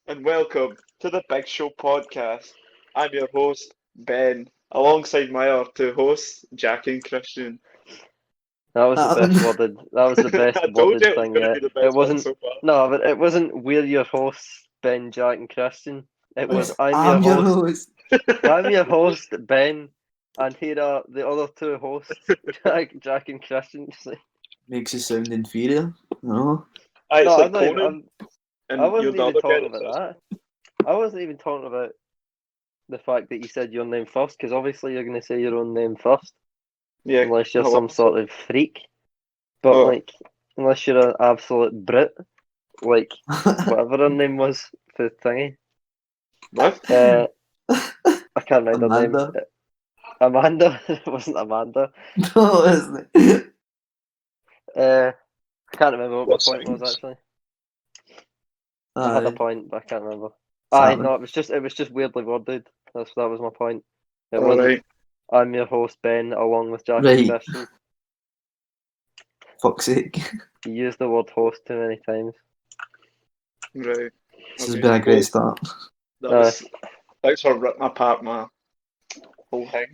and welcome to the Big Show podcast. I'm your host, Ben, alongside my other two hosts, Jack and Christian. That was the best Um, worded. That was the best I told you worded it was thing going to yet. be the It best one wasn't. so far. No, but it wasn't. We're your hosts, Ben, Jack, and Christian. It was. it's I'm your I'm your host. host. I'm your host, Ben, and here are the other two hosts, Jack, and Christian. Makes you sound inferior. No. It's No, I'm like not even. Conan, I and you're wasn't the even other guy talking that about says, that. I wasn't even talking about the fact that you said your name first, because obviously you're going to say your own name first, yeah, unless you're hello. some sort of freak. But Oh, unless you're an absolute Brit, like whatever her name was for thingy. what? I can't remember her name. Amanda. Amanda. It wasn't Amanda. No, isn't it? I can't remember what my What point was sounds? actually. I had a Aye. point, but I can't remember. Aye, Exactly. no, it was just weirdly worded. That was my point. It wasn't. Alright, I'm your host Ben, along with Jack and Right. Christian. Fuck's sake. You used the word host too many times. right. This has Okay, been a well, great start. that Uh, was. Thanks for ripping apart my whole thing.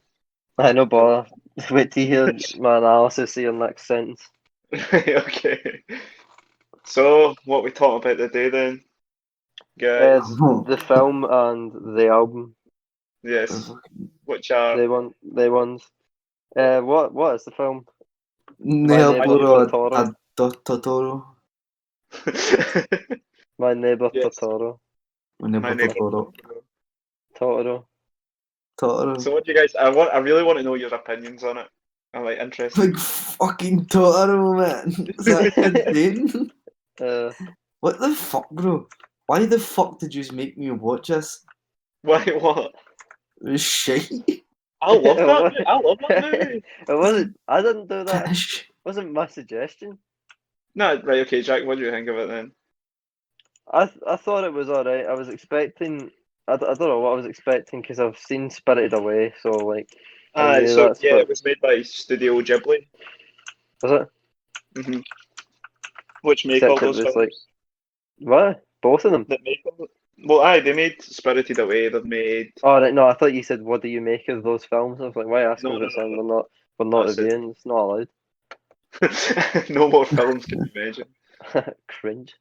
I know, bother. Wait till you hear my analysis of your next sentence. Okay. So, what we talking about today then, Uh, guys? the film and the album. Yes, which are They won. They ones. What is the film? My Neighbour my Neighbour neighbor. Totoro. Totoro. My Neighbour Yes, Totoro. my Neighbour neighbor. Totoro. Totoro. Totoro. So, what do you guys? I really want to know your opinions on it. I'm like interested. Big fucking Totoro, man. Is that insane? What the fuck, bro? Why the fuck did you make me watch this? Why? What? It was shit. I love that. it I love that movie. wasn't. I didn't do that. It Pish. wasn't my suggestion. No, right. Okay, Jack. What do you think of it then? I thought it was alright. I was expecting. I don't know what I was expecting because I've seen Spirited Away, so like I knew So that's yeah, what it was made by Studio Ghibli. was it. hmm Which make all Except it those was like films what? Both of them. that make all. Well, aye, they made Spirited Away. They've made. Oh right, no, I thought you said what do you make of those films? I was like, why ask No, us no, about no, something no. we're not I said reviewing? It's not allowed. no more films can you mention. Cringe.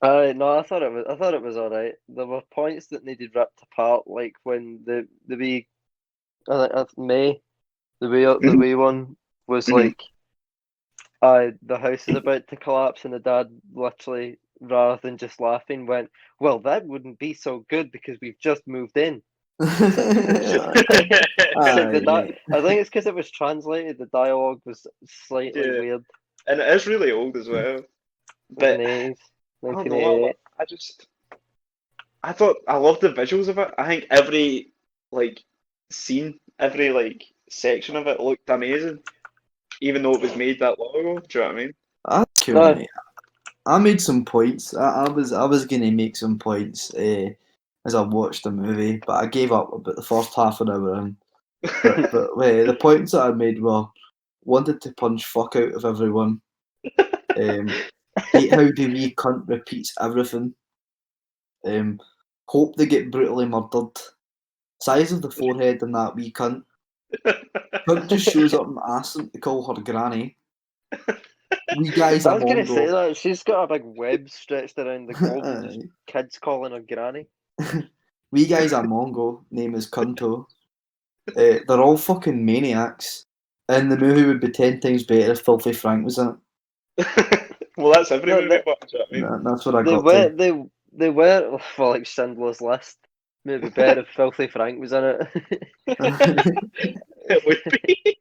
Uh, no, I thought it was alright. There were points that needed ripped apart, like when the wee I think that's May, the Mhm, wee one was mhm. like, the house is about to collapse, and the dad literally, rather than just laughing, went, "Well, that wouldn't be so good because we've just moved in." Like Aye, mate. I think it's because it was translated. The dialogue was slightly Yeah, weird. and it is really old as well. It was But in the 80s, I don't know. 1988. I thought I loved the visuals of it. I think every like scene, every like section of it looked amazing, even though it was made that long ago. Do you know what I mean? That's cool, No, mate. I made some points. I was gonna make some points as I watched the movie, but I gave up about the first half an hour in. But wait, the points that I made were wanted to punch fuck out of everyone. Hate how the wee cunt repeats everything. Um, hope they get brutally murdered. Size of the forehead in that wee cunt. Cunt just shows up and asks them to call her granny. We guys I are was gonna say Mongo. that she's got a big web stretched around the globe of just kids calling her granny. We guys are Mongo. Name is Cunto. They're all fucking maniacs. And the movie would be 10 times better if Filthy Frank was in it. Well, that's every No, movie, they, but do you know what I mean? That's what I they got were to. they were for like Schindler's List. Maybe better if Filthy Frank was in It would be.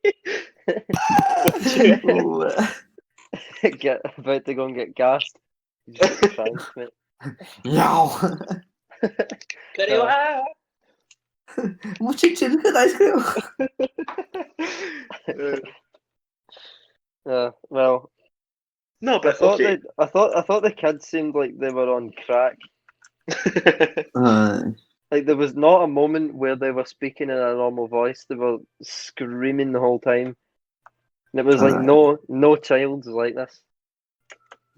Would you? Oh, it. Get about to go and get gassed. You just get pranked, mate. Yow! Uh, Muchachos, look at ice cream! well, No, I but thought okay. that I thought the kids seemed like they were on crack. Uh, Like there was not a moment where they were speaking in a normal voice. They were screaming the whole time. And it was like uh, no child is like this.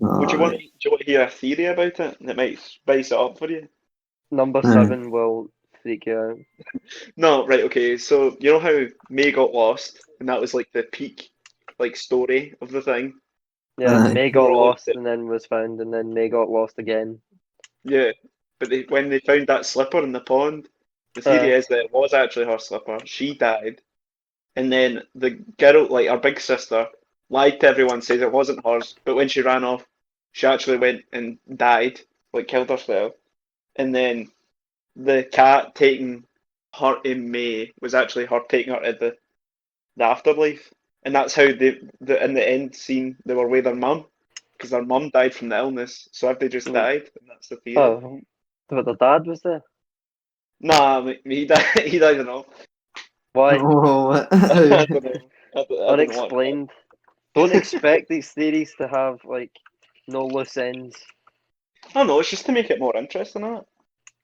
Would you want? Do you want to hear a theory about it that might spice it up for you? Number 7 will freak you out. No, right, okay. So you know how May got lost, and that was like the peak, like story of the thing. Yeah, Aye. May got More like lost and then was found, and then May got lost again. Yeah, but when they found that slipper in the pond, the theory is that it was actually her slipper. She died, and then the girl, like her big sister, lied to everyone, says it wasn't hers. But when she ran off, she actually went and died, like killed herself. And then the cat taking her in May was actually her taking her to the afterlife, and that's how the in the end scene they were with their mum, because their mum died from the illness. So have they just Mm. died? And that's the theory. Oh, but the dad was there. Nah, he died. He died in all. Why? Oh, I don't know. I didn't watch that. Unexplained. Don't expect these theories to have like no loose ends. I don't know. It's just to make it more interesting, isn't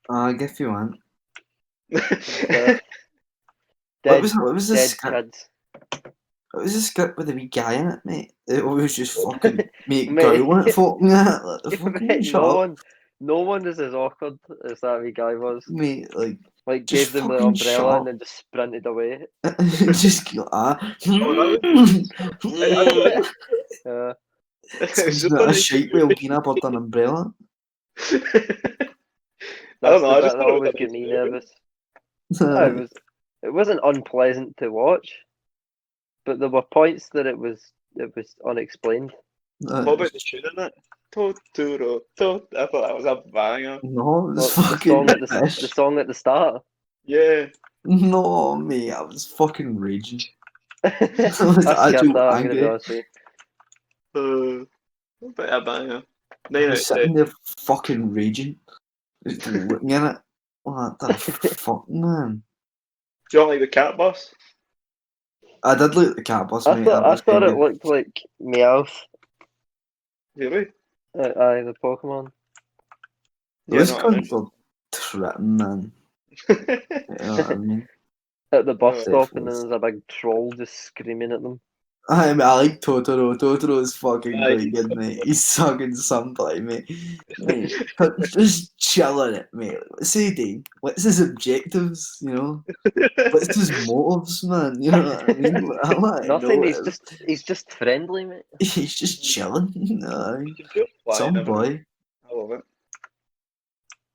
I guess you want. it? Dead, What was the dead script? kids. What was the script with the wee guy in it, mate? It was just fucking mate Mate. go it fucking that. Like, the fucking Mate, shut up, no one is as awkward as that wee guy was. mate. Like Like just gave them the fucking shut umbrella and up. then just sprinted away. Just Oh, that was. I don't know. Uh, It was just not on a the shite whale peanut butter and umbrella. I don't that's know. the I bit just that thought it was always a get nice me movie. nervous. Oh, it wasn't unpleasant to watch, but there were points that it was unexplained. What about the tune in it? Totoro, I thought that was a banger. No, it was Well, fucking the fish. song at the start. Yeah. No, mate, I was fucking raging. I I was skipped actually that. I'm gonna be angry. honest with But a banger. I 9 out was of sitting 10. there fucking raging, just looking at it. What the fuck, man? Do you don't like the cat bus? I did look at the cat bus, I mate. That I was thought quite it good. looked like Meowth. Really? Aye, the Pokemon. Yeah, Those no, I cunts are tripping, man. didn't. You know what I mean? At the bus stop, and Definitely. then there's a big troll just screaming at them. I like Totoro. Totoro is fucking Aye, quite he's good, so mate. funny. He's fucking somebody, mate. Mate, just chilling it, mate. What's he doing? What's his objectives, you know? What's his motives, man? You know what I mean? I want to Nothing. know it. He's just friendly, mate. He's just chilling. You can feel flying Some everything. boy. I love it.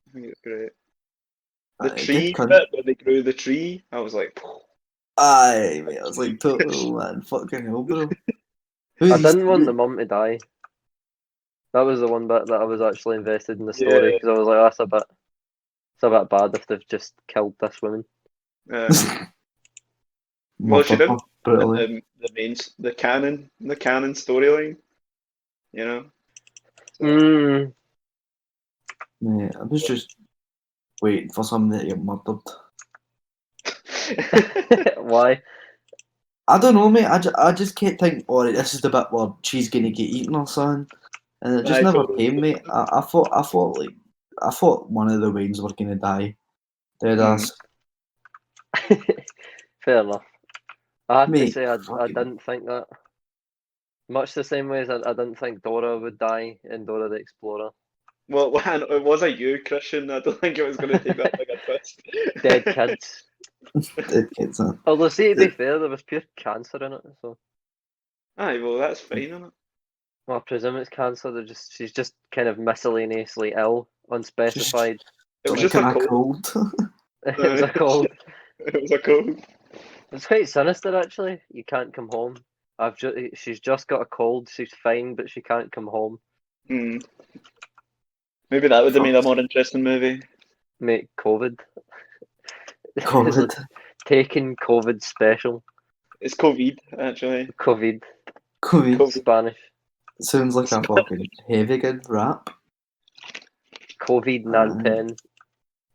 I think it's great. The Good tree cunt. bit where they grew the tree, I was like, Aye, mate. I was like, Totoro, man. Fucking hell, bro. I Who's he? didn't want the mum to die. That was the one bit that I was actually invested in the story yeah. because I was like, it's a bit bad if they've just killed this woman. Well, she Murdered her didn't in brutally. the canon storyline, you know. So. Mm. Mate, I was just waiting for somebody to get murdered. Why? I don't know, mate. I just kept thinking, oh, this is the bit where she's gonna get eaten or something, and it just I never totally. came, mate. I thought one of the Waynes were gonna die. Dead Mm. ass, Fair enough. I have to mate. say, I Fucking, didn't think that. Much the same way as I didn't think Dora would die in Dora the Explorer. Well, it was a you, Christian. I don't think it was going to take that big a twist. Dead kids. dead kids. Although, see, to be fair, there was pure cancer in it, so. Aye, well, that's fine, isn't it? Well, I presume it's cancer. She's just kind of miscellaneously ill, Just unspecified. It was some just a kind of cold. cold. It was a cold. It was a cold. It's quite sinister, actually. You can't come home. She's just got a cold. She's fine, but she can't come home. Hmm. Maybe that would have made a Fuck. more interesting movie. Mate, COVID. It's a COVID. taken COVID special. It's COVID, actually. COVID. COVID. COVID. Spanish. Sounds like a fucking heavy good rap. COVID Nanpen.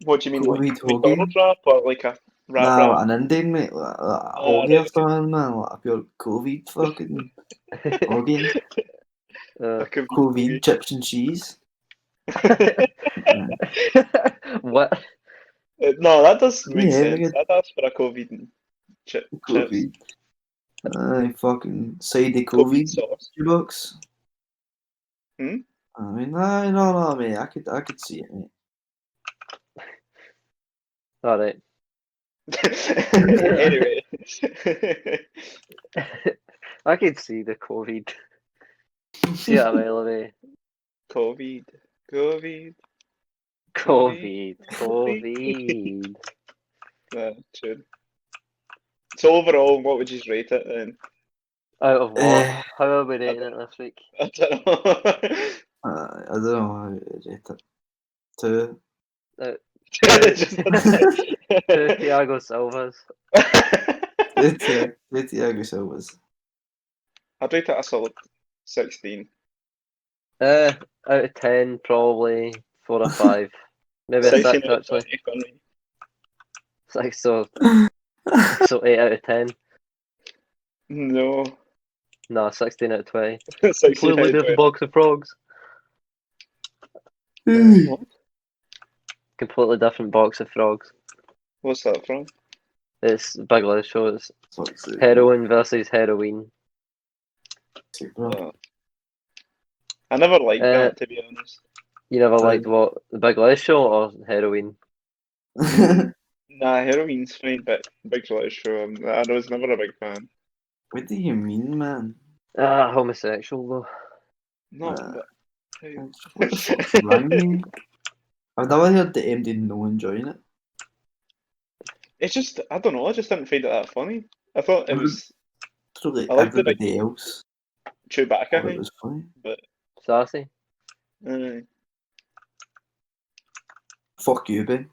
What do you mean, like COVID hoagie. McDonald's rap or like a rap Nah, rap? like an Indian, mate. Like a Oh, hoagie right, or something, man. Like a pure COVID fucking hoagie. a uh, COVID COVID chips and cheese. hoagie. what? No, that does make Yeah, we sense. get I'd ask for a COVID and chips. COVID. Fucking side of COVID COVID. sauce. $2. Hmm? I mean, no, mate. I could see it, mate. All right. Anyway. I could see the COVID. See it a mile away. COVID. COVID. True. So overall, what would you rate it then? Out of what? Eh. How are we rating it this week? I don't know. I don't know how to rate it. 2. Just Two Thiago Silvas. Two Thiago Silvas. I'd rate it a solid 16. Out of 10, probably 4 or 5. Maybe a 16 6 out of actually. 20 for me. 6, so 8 out of 10. No. No, 16 out of 20. 16 Completely out of different 20. box of frogs. What? Completely different box of frogs. What's that from? It's Big Liz Show. It's Fuck's sake, heroin versus heroin. bro. Oh. I never liked that, to be honest. You never liked what? The Big Liz Show or heroin? Nah, heroin's fine, but Big Flash Show, I was never a big fan. What do you mean, man? Homosexual though. No, Nah. but What the fuck's wrong with you? I've never heard the MD no enjoying it. it's just, I don't know, I just didn't find it that funny. I thought it was, Probably I liked the big everybody else Chewbacca thought it thing, was funny. but Sassy. Fuck you, Ben.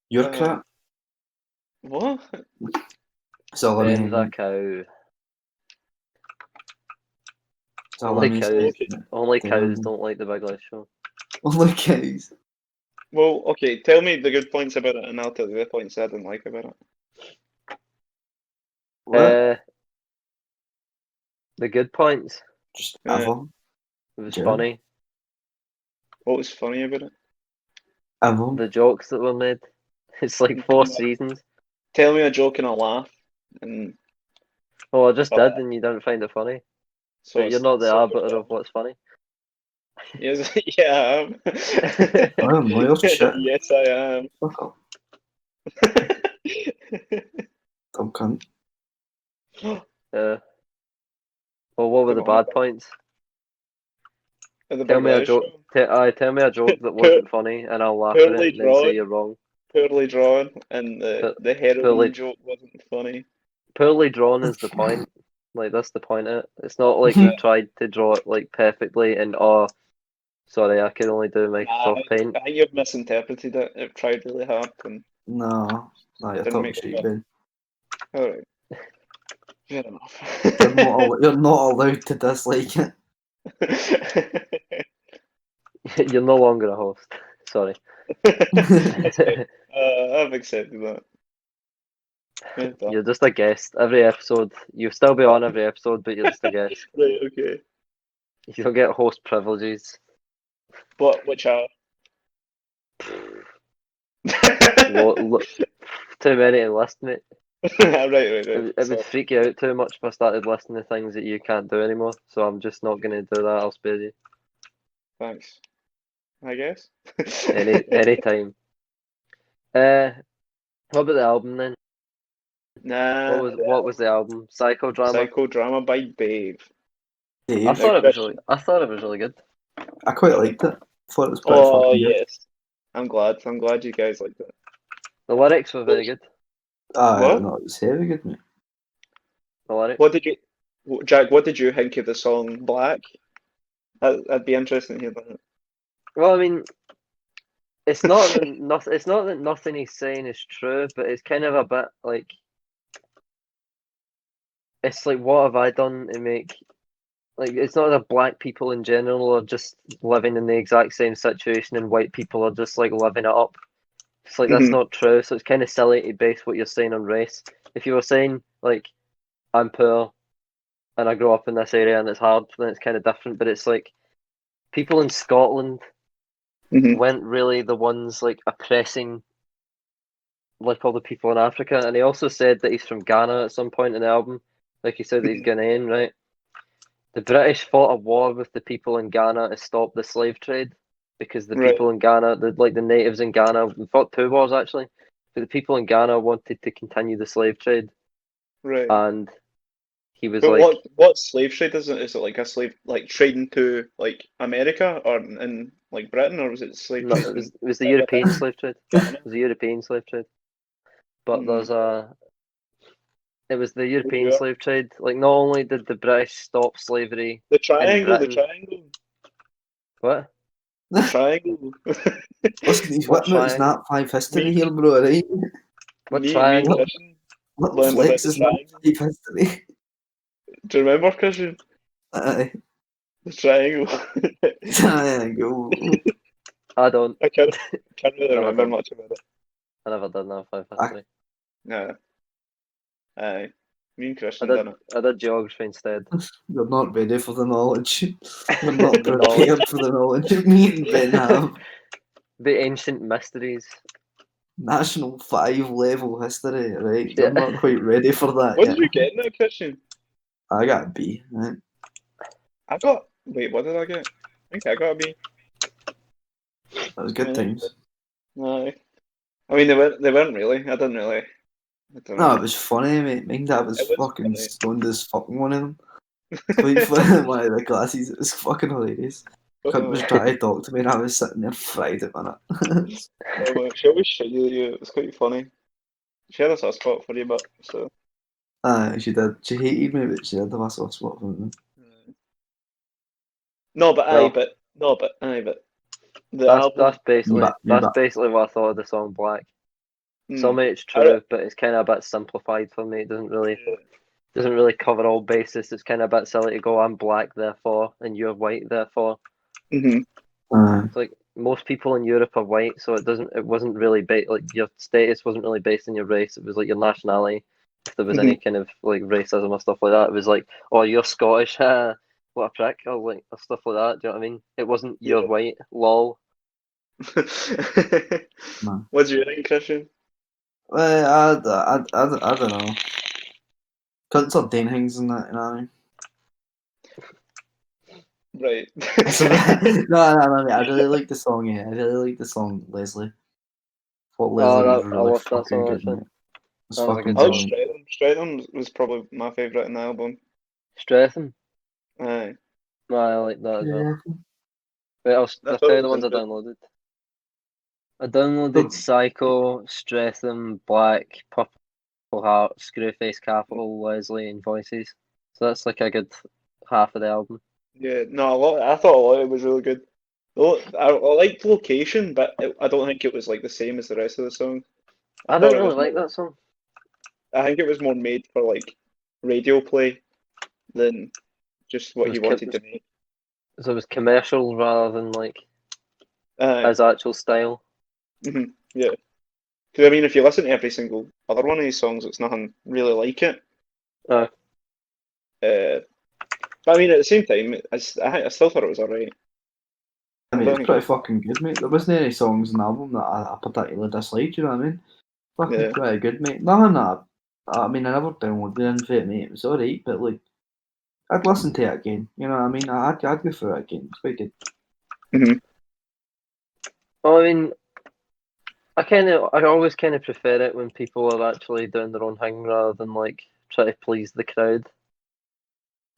You're Uh, crap. what? That's all I Ben's mean. a cow. That's all I Only mean. cows. Only Damn. cows don't like the Big Liz Show. Only cows. Well, okay, tell me the good points about it, and I'll tell you the points I didn't like about it. What? The good points. Just Uh, ever. It was Yeah. funny. What was funny about it? Ever. The jokes that were made. It's like 4 Yeah. seasons. Tell me a joke and I'll laugh, and Oh, I just Oh, did, and you didn't find it funny. so But you're not the so arbiter of what's funny. Yes, yeah, I am. I don't know your shit. Yes, I am. Fuck up. Dumb cunt. Well, what were the Come on. bad points? The Tell Big me a Lies joke. Show. Tell me a joke that wasn't funny, and I'll laugh at Poorly it and then say drawn. you're wrong. Poorly drawn, and the heroin poorly- joke wasn't funny. Poorly drawn is the point. Like that's the point of it. It's not like you tried to draw it like perfectly and sorry, I can only do Microsoft Paint. I think you've misinterpreted it. It tried really hard and No, you're didn't talking make it shit, good. Ben. Alright. Fair enough. You're not allowed to dislike it. You're no longer a host. Sorry. I've accepted that. Yeah, done. You're just a guest. Every episode, you'll still be on every episode, but you're just a guest. Right, okay. You don't get host privileges. Which are? Too many to list, mate. Right. It would freak you out too much if I started listing the things that you can't do anymore. So I'm just not going to do that. I'll spare you. Thanks. I guess. Anytime. What about the album then? Nah. What was the album? Psychodrama. Psychodrama by Babe. Dave, I thought it was Christian. really good. I quite liked it. Thought it was pretty Oh fucking good. yes. I'm glad you guys liked it. The lyrics were very good. What? No, it was heavy good, mate. The lyrics. Jack? What did you think of the song Black? I'd be interested in hearing that. Well, I mean, it's not that nothing he's saying is true, but it's kind of a bit like it's like what have I done to make like it's not that black people in general are just living in the exact same situation and white people are just like living it up. It's like that's not true, so it's kind of silly to base what you're saying on race. If you were saying like I'm poor and I grew up in this area and it's hard, then it's kind of different. But it's like people in Scotland weren't really the ones like oppressing like all the people in Africa. And he also said that he's from Ghana at some point in the album. Like he said that he's Ghanaian, right? The British fought a war with the people in Ghana to stop the slave trade because the Right. people in Ghana, the natives in Ghana, we fought 2 wars actually, but the people in Ghana wanted to continue the slave trade, Right. and he was But like, what slave trade is it? Is it like a slave like trading to like America or in like Britain, or was it slave no, trade it in was the European slave trade. It Ghana? was the European slave trade, but Mm. it was the European Yeah. slave trade. Like, not only did the British stop slavery The in triangle, the Britain, triangle, what? the triangle. Listen, he's What whipping out his triangle? Nat 5 history me, here, bro, right? What me and triangle? Christian Let learned about flex the his Nat triangle. 5 history. Do you remember, Christian? Aye. The triangle. Triangle. I don't. I can't really Never remember did. much about it. I never did that five I- history. Yeah. Aye. Me and I Christian did. done it. I did geography instead. You're not ready for the knowledge. You're not The knowledge. prepared for the knowledge. Me and Ben have The ancient mysteries. National 5 level history, right? Yeah. You're not quite ready for that What yet. did you get in that, Christian? I got a B, right? I got. Wait, what did I get? I think I got a B. That was good times. Aye. I mean, they weren't really. I didn't really. I don't No, know. it was funny, mate. My dad was It was fucking funny. stoned as fucking one of them. Quite funny, one of the classes. It was fucking hilarious. Cunt was trying to talk to me and I was sitting there fried at minute. She always shit you. It was quite funny. She had a soft spot for you, but so. She did. She hated me, but she did have a soft spot for me. No, but Well, the that's album. basically what I thought of the song Black. Some Mm, of it's I don't- true, but it's kind of a bit simplified for me. It doesn't really cover all bases. It's kind of a bit silly to go, I'm black, therefore, and you're white, therefore. Mhm. It's like most people in Europe are white, so it wasn't really like your status wasn't really based on your race. It was like your nationality. If there was any kind of like racism or stuff like that, it was like, oh, you're Scottish, what a prick, or like or stuff like that. Do you know what I mean? It wasn't you're Yeah. white, lol. Man. What's your think, Christian? Well, I don't know. Cunts are doing things and that, you know what I mean? Right. No, mate, I really like the song, yeah. I really like the song, Leslie. Thought Leslie was I really loved that fucking song good, actually. mate. It was That was a fucking good I like song. brilliant. Streatham. Streatham was probably my favourite in the album. Streatham. Aye. No, I like that as well. Yeah. Wait, I I'll thought tell it you the was ones I interesting. downloaded. I downloaded So, Psycho, Streatham, Black, Purple Heart, Screwface Capital, Leslie, and Voices. So that's like a good half of the album. Yeah, no, I thought a lot of it was really good. I liked Location, but I don't think it was like the same as the rest of the songs. I I thought didn't it really was like more. that song. I think it was more made for like radio play than just It what was he wanted to make. so it was commercial rather than like Aye. his actual style. Yeah. Because I mean, if you listen to every single other one of these songs, it's nothing really like it. Uh, But I mean, at the same time, I still thought it was alright. I mean, don't it's think pretty fucking good, mate. There wasn't any songs in the album that I particularly disliked, you know what I mean? Fucking Yeah. pretty good, mate. Nothing that I mean, I never downloaded anything, it, mate. It was alright, but like, I'd listen to it again. You know what I mean? I'd go through it again. It's quite good. well, I mean, I always kind of prefer it when people are actually doing their own thing rather than like try to please the crowd.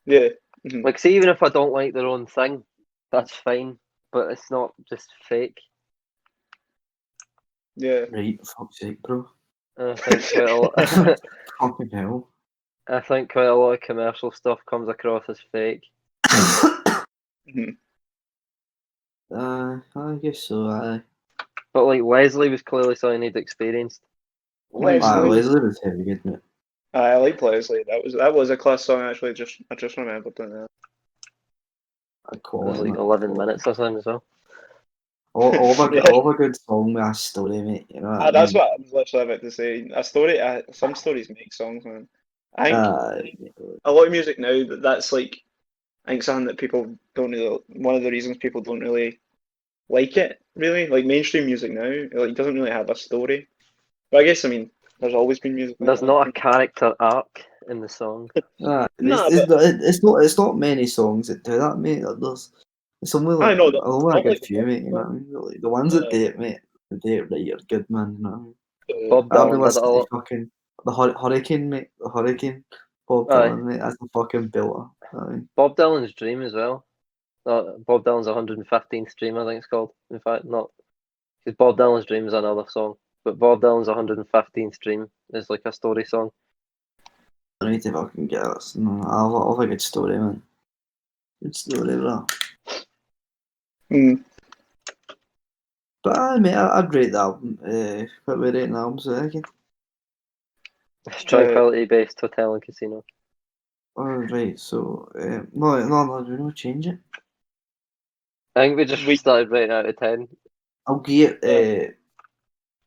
Yeah. Like, see, even if I don't like their own thing, that's fine, but it's not just fake. Yeah. Right, fuck's sake, bro. I think quite a lot. Fucking hell. I think quite a lot of commercial stuff comes across as fake. I guess so, aye. But like Leslie was clearly something he'd experienced. Aye, Leslie. Leslie was heavy good, mate. I like Leslie. That was a class song actually. I just remembered that. I'd It call was it, like mate. 11 minutes or something as well. All of Yeah. a good song with a story, mate. You know what I That's mean? what I was literally about to say. A story. Some stories make songs, man. I think a lot of music now that's like. I think something that people don't really. One of the reasons people don't really like it, really, like mainstream music now, like doesn't really have a story. But I guess I mean There's always been music like There's that. not a character arc in the song. Nah, Nah, it's not many songs that do that, mate. It's only I like know, only a not good like few, mate. You know what I mean? Like, the ones that do it, mate, they do it right are good, man. You know what I mean? Bob I'll be Dylan did it listening a to lot. fucking Hurricane, mate. The Hurricane, Bob Aye. Dylan, mate. That's a fucking belter. You know what I mean? Bob Dylan's Dream as well. Bob Dylan's 115th Dream, I think it's called. In fact, not because Bob Dylan's Dream is another song, but Bob Dylan's 115th Dream is like a story song. I need to fucking get it. No, I'll have a good story, man. Good story, bro. Mm. But mate, I'd rate the album. What we rating albums, I reckon. It's Tranquility Based Hotel and Casino. Alright, so no, we don't change it. I think we just started rating out of 10. I'll give it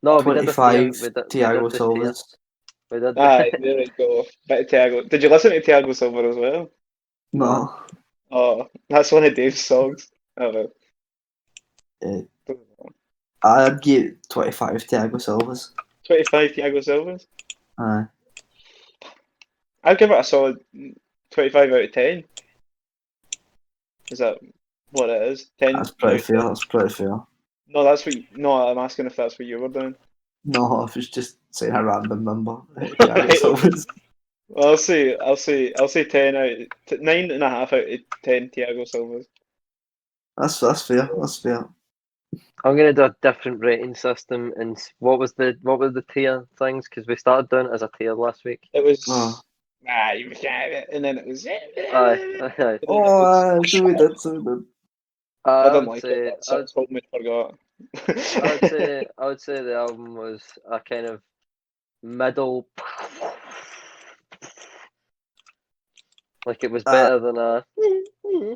No, we did the tier. 25 We did Thiago the tier. Silvas. We did. Aye, there we go. Bit of Thiago. Did you listen to Thiago Silva as well? No. Oh, that's one of Dave's songs. Oh, no. I'd give it 25 Thiago Silvas. 25 Thiago Silvas? Aye. I'd give it a solid 25 out of 10. Is that what it is? 10? That's pretty fair. That's pretty fair. No, that's what. No, I'm asking if that's what you were doing. No, I was just saying a random number. Thiago Silvas. Well, I'll say 10 out. 9.5 out of 10 Thiago Silvas. That's fair. That's fair. I'm gonna do a different rating system. And what was the tier things? Because we started doing it as a tier last week. It was. Oh. You can't. And then it was. Aye. So we did. I I don't would like say it. So I told me to forgot. I would say the album was a kind of middle. Like it was better than a.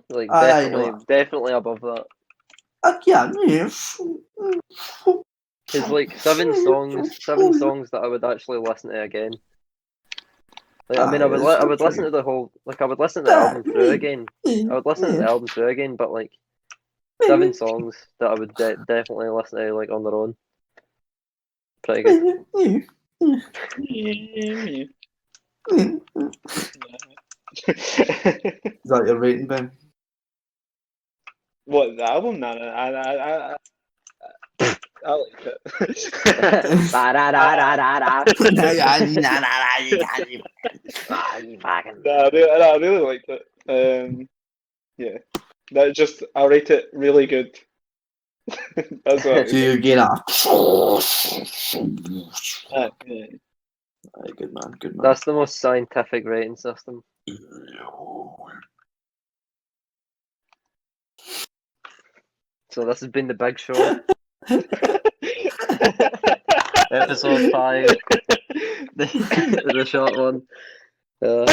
Like definitely above that. Yeah. It's like seven songs that I would actually listen to again. Like, I mean, I would listen to the whole, like I would listen to the album through again. I would listen to the album through again, but like 7 songs that I would definitely listen to like on their own. Pretty good. Is that your rating, Ben? What, the album? No, I like it. I really liked it. Yeah, that just I rate it really good. That's what. So you get a. Yeah. Good man. That's the most scientific rating system. So this has been the big show. Episode 5. The short one. Oh,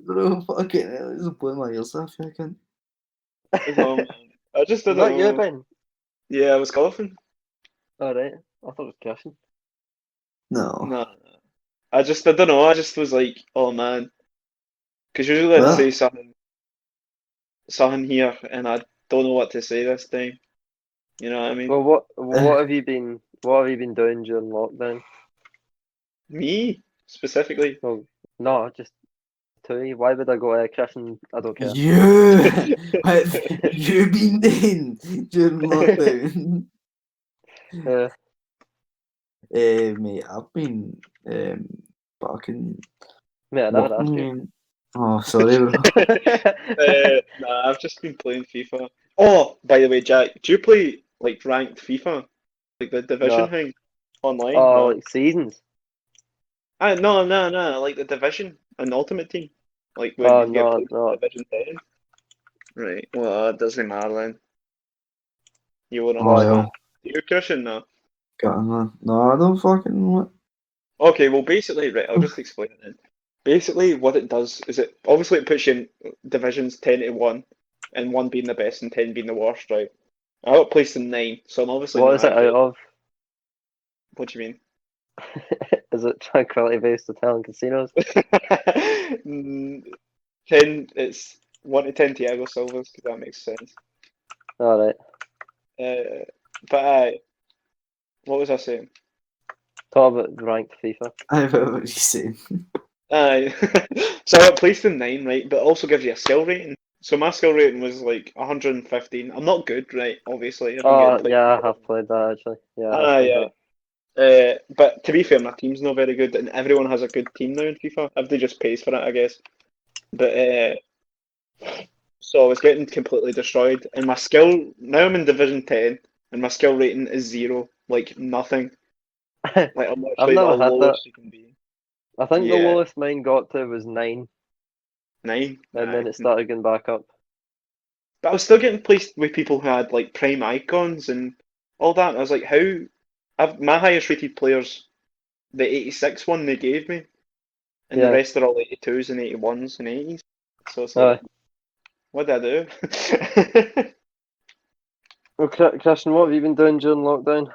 bro, fucking hell, this is blowing my ears off, I can't. Oh, man. I just Is didn't that you, know. Ben? Yeah, I was coughing. Alright. I thought it was Christian. No. No. I don't know. I just was like, oh man, because usually I'd Well. say something here, and I don't know what to say this time. You know what I mean? Well, what have you been doing during lockdown? Me specifically. Well, no, just to you. Why would I go to Christian? I don't care. What have you been doing during lockdown? Mate, I've been fucking Mate, I never asked you. working. Oh, sorry, bro. Nah, I've just been playing FIFA. Oh, by the way, Jack, do you play like ranked FIFA, like the division No. thing online? Oh, No. like seasons? No, like the division, an ultimate team, like when Oh, you get no, played no. division 10. Right. Well, it doesn't matter then. You won't Oh, understand. yo. You're Christian now. Got him, man. No, I don't fucking know it. Okay, well, basically, right, I'll just explain it then. Basically, what it does is it puts you in divisions 10 to 1, and 1 being the best and 10 being the worst, right? I got placed in 9, so I'm obviously What not is it accurate. out of? What do you mean? Is it Tranquility Based Hotel and Casinos? 10, it's 1 to 10 Thiago Silvas, because that makes sense. Alright. But what was I saying? Talk about ranked FIFA. I know what you're saying. Aye. So I placed in 9, right? But it also gives you a skill rating. So my skill rating was like 115. I'm not good, right? Obviously, I've been getting played. Yeah, I have played that actually. Yeah, I have Aye, played aye. that. But to be fair, my team's not very good, and everyone has a good team now in FIFA. Everybody just pays for it, I guess. But so I was getting completely destroyed, and my skill now I'm in Division 10, and my skill rating is 0, like nothing. Like I'm I've literally the never had that. lowest you can be. I think the Yeah, lowest mine got to was 9, 9. and then Aye. it started going back up. But I was still getting placed with people who had like prime icons and all that. And I was like, how? My highest rated players, the 86 one they gave me, and the Yeah. rest are all 82s and 81s and 80s. So it's Aye. like, what did I do? Well, Christian, what have you been doing during lockdown?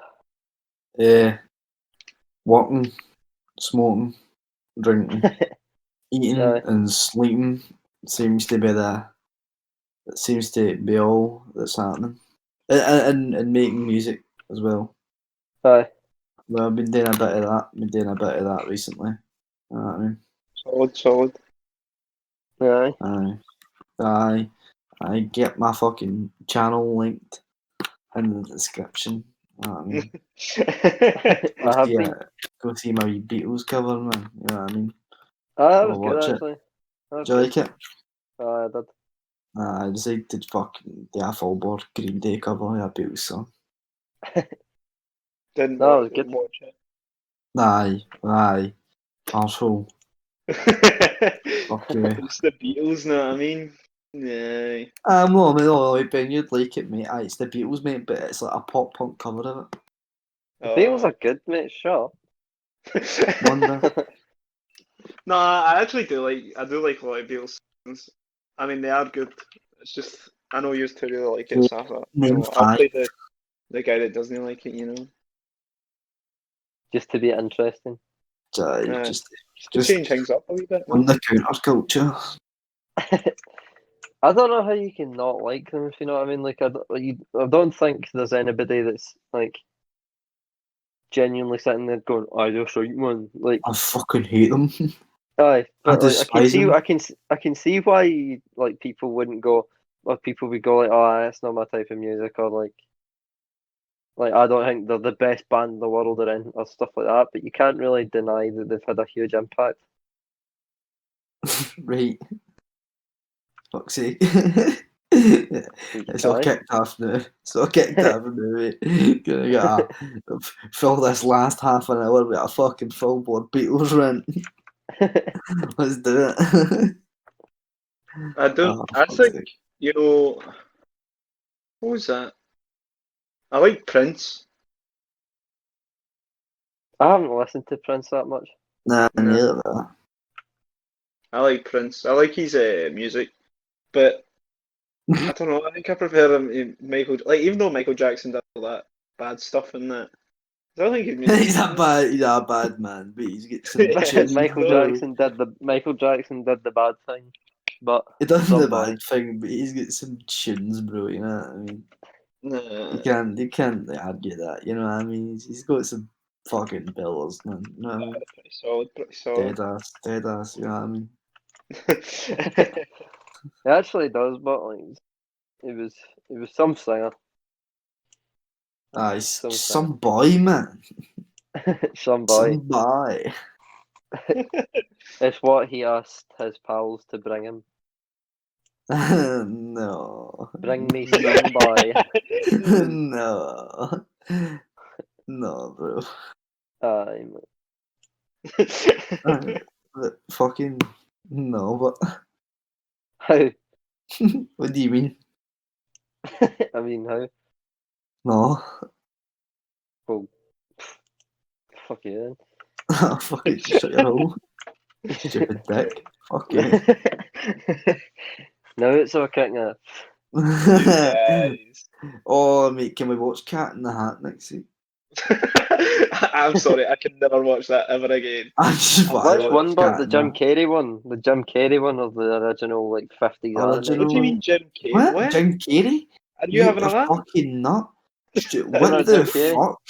Working, smoking, drinking, eating, Aye. and sleeping seems to be all that's happening. And making music as well. Aye. Well, I've been doing a bit of that. Been doing a bit of that recently. You know what I mean? Solid. Aye. I get my fucking channel linked in the description. You know what I mean? I have been. Go see my wee Beatles cover, man. You know what I mean? That Go was good watch it. actually. That was Do you good. like it? I did. I decided to fucking do a full board Green Day cover of a Beatles song. Didn't That was good. watch it. Aye. Arsehole. Fuck you. It's the Beatles, know what I mean? Yeah. No, Ben, you'd like it, mate. Aye, it's the Beatles, mate, but it's like a pop punk cover of it. The Beatles are good, mate. Sure. Wonder. No, I actually do like a lot of Beatles songs. I mean, they are good. It's just I know you used to really like it, so I thought, you Name know, I'll 5. play the guy that doesn't like it, you know. Just to be interesting. Just To change things up a wee bit. on the counterculture. I don't know how you can not like them, if you know what I mean. Like, I don't think there's anybody that's like genuinely sitting there going, "I just like one." Like, I fucking hate them. aye, but like, despise them. I can see why like people wouldn't go, or people would go like, "Oh, that's not my type of music," or like I don't think they're the best band in the world or in or stuff like that. But you can't really deny that they've had a huge impact. Right. Fuck's sake. You It's all can't. kicked off now. It's all kicked off now, mate. Gonna get fill this last half an hour with a fucking full board Beatles rant. Let's do it. I don't. Oh, I fuck's think sake. you know. What was that? I like Prince. I haven't listened to Prince that much. Nah, No. neither of that. I like Prince. I like his music, but I don't know. I think I prefer him to Michael. Like even though Michael Jackson does all that bad stuff in that, I don't think his music. He's a bad man, but he's got some Yeah, tunes, Michael so- Jackson did the bad thing, but He does the somebody. bad thing, but he's got some tunes, bro. You know what I mean? Nah. You can't argue that. You know what I mean? He's got some fucking pillars, man. You know what I mean? Pretty solid. Pretty solid. Dead ass. You know what I mean? It actually does, but like it was some singer, Ah, he's Some some boy, man. some boy. Some boy. It's what he asked his pals to bring him. No. Bring me some boy. No. No, bro. Aye, But fucking no, but how? what do you mean? I mean, how? No. Well, fuck you Fucking shut your hole. Stupid dick. Fuck you. then. No, it's all kicking it. Guys. Oh, mate, can we watch Cat in the Hat next week? I'm sorry, I can never watch that ever again. I just want Which to one? watch But Cat the in Jim Hat. Carrey one? The Jim Carrey one or the original like 50s Original What do you mean, Jim Carrey? What? Jim Carrey? Are you having Are a laugh? fucking nut. Don't know What the Jim Carrey. fuck?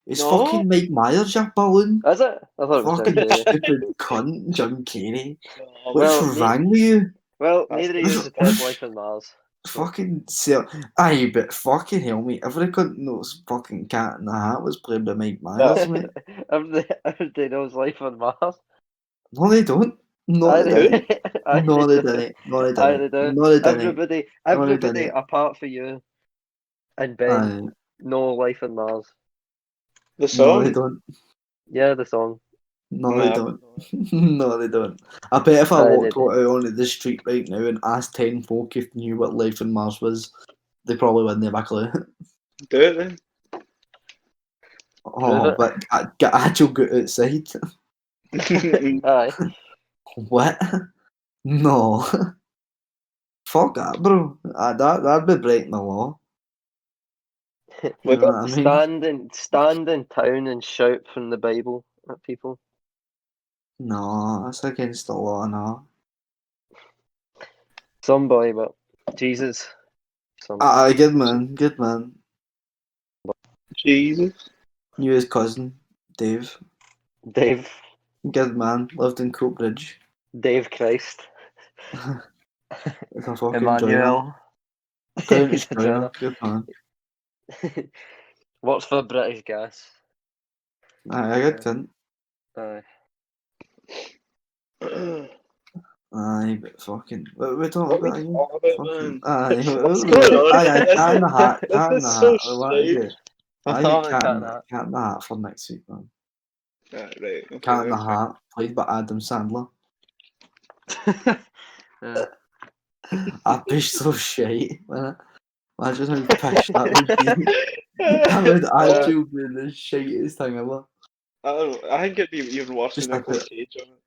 It's No. fucking Mike Myers, you balloon. Is it? I thought it was Fucking Jim Carrey. stupid cunt, Jim Carrey. No, What's well, wrong with you? Well, That's neither of you is dead life on Mars. Fucking sell. Aye, but fucking hell, mate. Every cunt knows fucking Cat in the Hat was played by Mike Myers, mate. Everybody knows life on Mars. No, they don't. No, Aye, they didn't. aye, No, they do. didn't. No, they Aye, they didn't. do. No, they didn't. Everybody, No, they everybody didn't. apart from you and Ben Aye. know life on Mars. the No, they song. don't. Yeah, the song. No, Nah, they don't. No, they don't. I bet if I Aye, they walked do. out onto the street right now and asked 10 folk if they knew what life on Mars was, they probably wouldn't have a clue. Do it then. Oh, it. but get actual go outside. Aye. What? No. Fuck that, bro. That'd be breaking the law. You know what I mean? Stand in town and shout from the Bible at people. No, that's against the law, no. Some boy, but Jesus. Some Aye, good man, good man. Jesus. Knew his cousin, Dave. Dave Good man, lived in Coatbridge. Dave Christ. It's a fucking joiner. Emmanuel. Apparently He's a joiner, joiner. good man. Works for British Gas. Aye, a good cunt. Aye. Aye, but fucking. What we talking What we about again? talk about, Fucking. man? Aye, What's going on? aye, cat in the hat, cat in This the is so hat. What is strange. it? We'll I talk get about cat in the hat for next week, man. Right, okay, Cat in the that's fine. Hat, played by Adam Sandler. Yeah. I'd be so shite, man. Imagine how pish that would be. That would actually be the shitest thing ever. I don't know. I think it'd be even worse Just than like Nicolas it. Cage on it.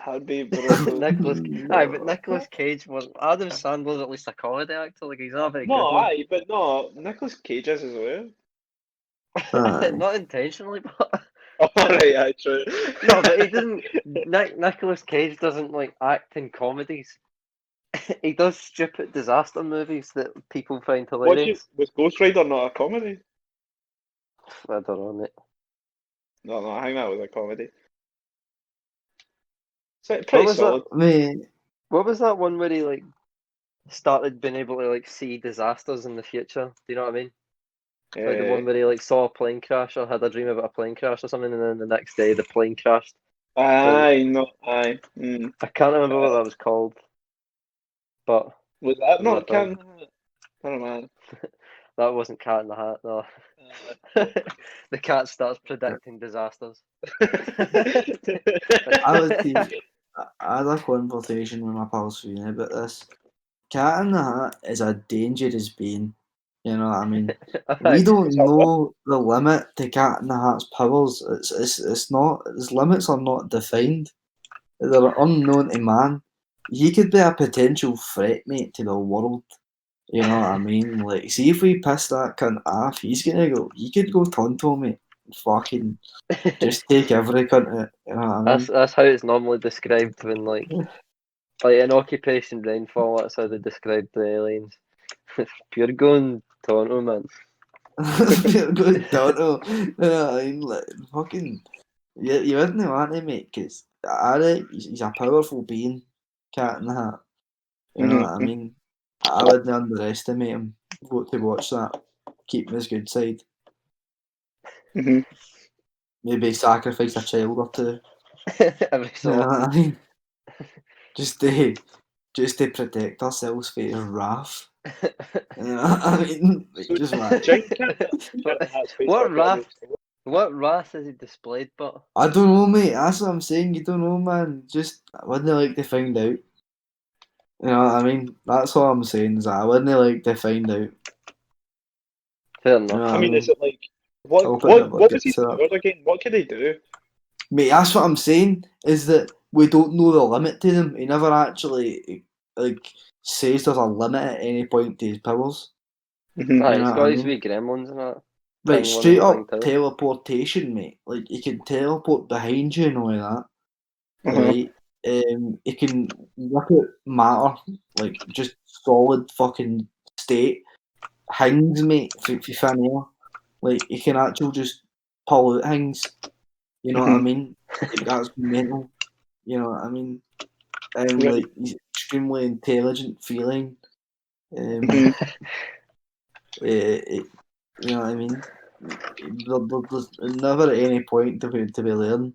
That'd be brutal. Nicholas. Aye, but No. Nicholas Cage was Adam Sandler's at least a comedy actor. Like he's not a very No, good one. aye, but no, Nicolas Cage is as well. Aye. Not intentionally, but Oh, right, aye, true. no, but he doesn't. Nicholas Cage doesn't like act in comedies. He does stupid disaster movies that people find hilarious. Was Ghost Rider not a comedy? I don't know, mate. No, I think that was a comedy. So What pretty was solid. Mate, What was that one where he like started being able to like see disasters in the future? Do you know what I mean? Like the one where he like saw a plane crash or had a dream about a plane crash or something, and then the next day the plane crashed. Aye, no, aye. I can't remember what that was called, but Was that it was not a film. Cat in the Hat? I don't know. That wasn't Cat in the Hat, no. The cat starts predicting disasters. I would see. I had a conversation with my pal Sweeney about this. Cat in the Hat is a dangerous being. You know what I mean? We don't It's a what? know the limit to Cat in the Hat's powers. It's not. Its limits are not defined. They're unknown to man. He could be a potential threat, mate, to the world. You know what I mean? Like, see if we piss that cunt off, he's gonna go. He could go tonto, mate. Fucking just take every cunt out. You know what I mean? That's how it's normally described when like in Occupation Rainfall. That's how they describe the aliens. You're going Toronto, man. Go tonto. You know what I mean? Like, fucking. You wouldn't want him, mate, because he's a powerful being, Cat in the Hat. You know what I mean? I wouldn't underestimate him. Go to watch that. Keep him his good side. Mm-hmm. Maybe sacrifice a child or two. Every You know so what I mean? Just to protect ourselves from his wrath. You know what I mean? Like, So, just like, Cat in the Hat's based What on a wrath? story. What wrath is he displayed? But I don't know, mate. That's what I'm saying. You don't know, man. Just I wouldn't like to find out. You know what I mean? That's all I'm saying. Is that I wouldn't like to find out. fair You know enough. what I mean, is it like I what hope it what never what was gets his to that. power again? What could he do? Mate, that's what I'm saying. Is that we don't know the limit to them. He never actually like says there's a limit at any point to his powers. Mm-hmm. Aye, You know it's what got I his mean? wee gremlins and that. Right, Thing, one straight of the up thing too. teleportation, mate. Like he can teleport behind you and all that. Uh-huh. Right? He can look at matter, like just solid fucking state. Hangs, mate, for thin air. Like he can actually just pull out things. You know what I mean? Like, that's mental. You know what I mean? Like he's extremely intelligent feeling. Mhm. You know what I mean? There's never at any point to be learn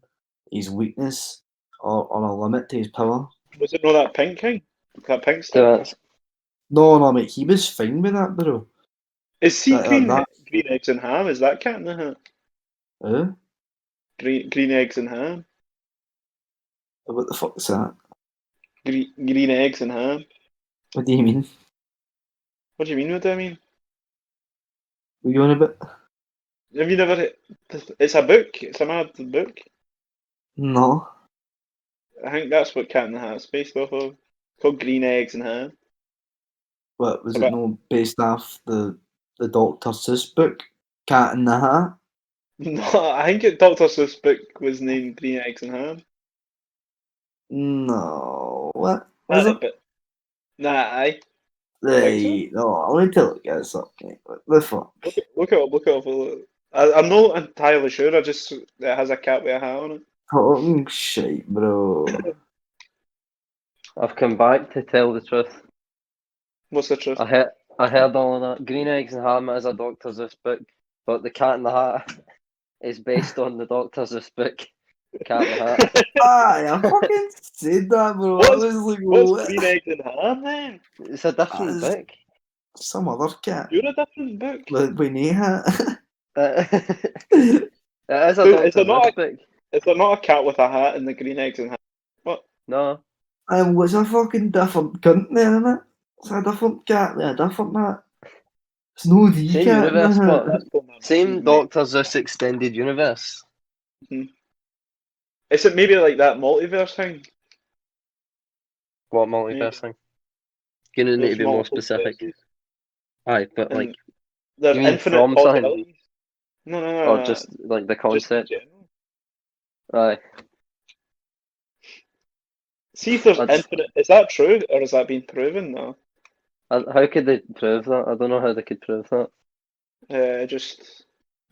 his weakness or a limit to his power. Was it not that pink thing? That pink 2 stuff? minutes. No, mate, he was fine with that, bro. Is sea green That green eggs and ham? Is that Cat in the Hat? Green eggs and ham? What the fuck's that? Green eggs and ham? What do you mean? What do you mean? What do I mean? What you on about? Have you never? It's a book. It's a mad book. No. I think that's what Cat in the Hat's based off of. It's called Green Eggs and Ham. What was It's it? about No, based off the Dr. Seuss book, Cat in the Hat. no. I think Dr. Seuss' book was named Green Eggs and Ham. No, what was it? But nah, I think so. Right, no, I want to look at something. What the fuck? Look it up. Look it up. I'm not entirely sure. I just it has a cat with a hat on it. Talking shit, bro. I've come back to tell the truth. What's the truth? I heard all of that. Green Eggs and Ham is a Dr. Seuss book, but the Cat in the Hat is based on the Dr. Seuss book, Cat in the Hat. I fucking said that, bro. I was like, What's what? Green Eggs and Ham then? It's a different That's book. some other cat. You're a different book. With no hat. It is a Dude, Dr. Seuss book. Is there not a cat with a hat in the Green Eggs and Ham? What? No. And what's a fucking different cunt there, innit? It's a different cat there, a different hat. It's no the Same cat, universe, innit? but That's called my same mind, mate. Dr. Seuss extended universe. Is it maybe like that multiverse thing? What Maybe. multiverse thing? Gonna need to There's be more multiple specific. spaces, Aye, but and like, there's you mean infinite from something, possibilities. No, or just like the just in concept? general. Aye, See if there's that's. infinite. Is that true, or has that been proven? No. How could they prove that? I don't know how they could prove that. Just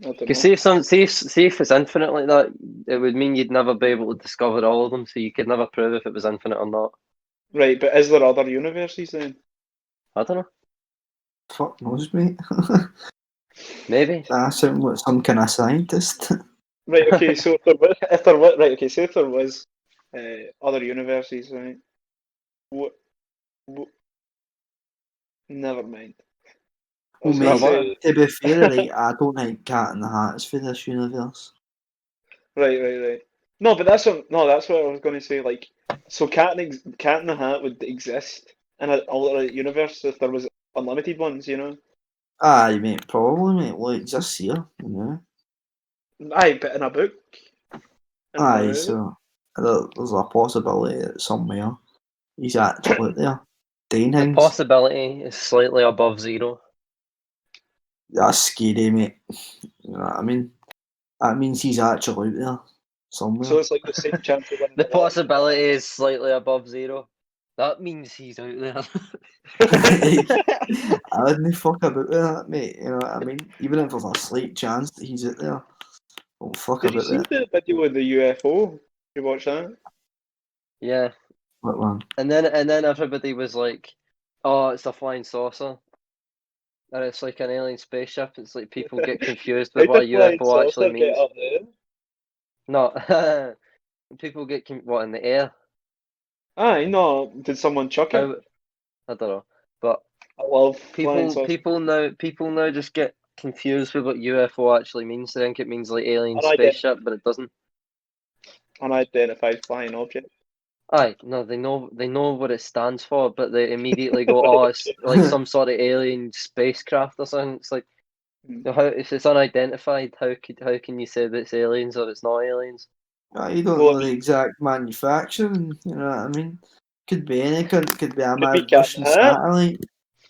I don't Because know. see if it's infinite like that, it would mean you'd never be able to discover all of them, so you could never prove if it was infinite or not. Right, but is there other universes then? I don't know. Fuck knows, mate. Maybe. I sound like some kind of scientist. Right. Okay. So right. Okay. So if there was other universes, right? What? Never mind. I Well, was gonna mate, say to be fair, right, I don't think Cat in the Hat is for this universe. right. No, but that's what I was gonna say. Like, so Cat in the Hat would exist in an alternate universe if there was unlimited ones, you know? Aye, mate, probably, mate. Well, it exists here, you know. Aye, but in a book. In a Aye, movie. so there's a possibility that somewhere he's actually out there doing The things. possibility is slightly above zero. That's scary, mate. You know what I mean? That means he's actually out there somewhere. So it's like the same chance of winning The the lottery. possibility is slightly above zero. That means he's out there. I wouldn't fuck about with that, mate. You know what I mean? Even if there's a slight chance that he's out there, don't fuck Did you about see that. the video with the UFO? You watch that? Yeah. What one? And then everybody was like, "Oh, it's a flying saucer," and it's like an alien spaceship. It's like people get confused with How what a did flying UFO actually saucer get means. up there? No, people get what in the air. Aye, no. Did someone chuck it? How I don't know, but I love flying saucer. people now just get confused with what UFO actually means. They think it means like alien Unidentified, spaceship, but it doesn't. unidentified flying object. Aye, no, they know what it stands for, but they immediately go, "Oh, it's like some sort of alien spacecraft or something." It's like, how if it's unidentified, how can you say that it's aliens or it's not aliens? You don't Well, I know the mean, exact manufacturing, you know what I mean? Could be anything. Could be a could be mad Cat in Russian the Hat. satellite.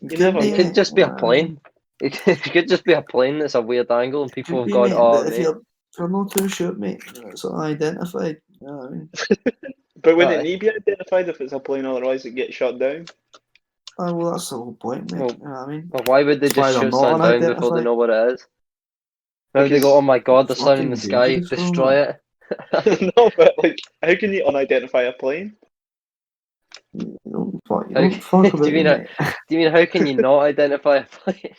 You Could never be, It know. could mate. just You be know a what I mean? plane. It could just be a plane that's a weird angle, and people Could have be, gone, mate. "Oh, But if mate, you're not too sure, mate, it's unidentified. You know what I mean? But wouldn't it aye." need to be identified if it's a plane, otherwise it gets shut down? Oh, well, that's the whole point, mate. Well, You know what I mean? well, why would they That's why just they're shoot not something down before they unidentified. know what it is? How they go, oh my god, the sun in the Fucking sky, dangerous, bro. destroy it. No, but like, how can you unidentify a plane? You don't fuck How, about do you mean it, mate. do you mean how can you not identify a plane?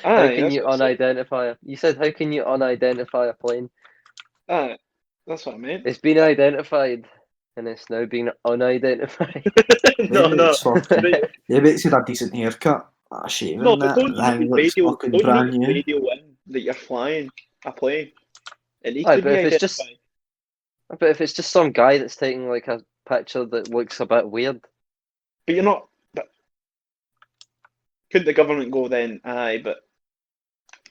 How Aye, can that's you what I said. unidentify a, you said how can you unidentify a plane? Aye, that's what I meant. It's been identified and it's now being unidentified. No, Maybe no. it's fucking. But- Maybe it's got a decent haircut. A shaving No, but that. don't The you thing need looks radio? fucking Don't you brand need new. radio in that you're flying a plane? It needs Aye, to but be if it's just identified. but if it's just some guy that's taking like a picture that looks a bit weird. But you're not. But couldn't the government go then? Aye, but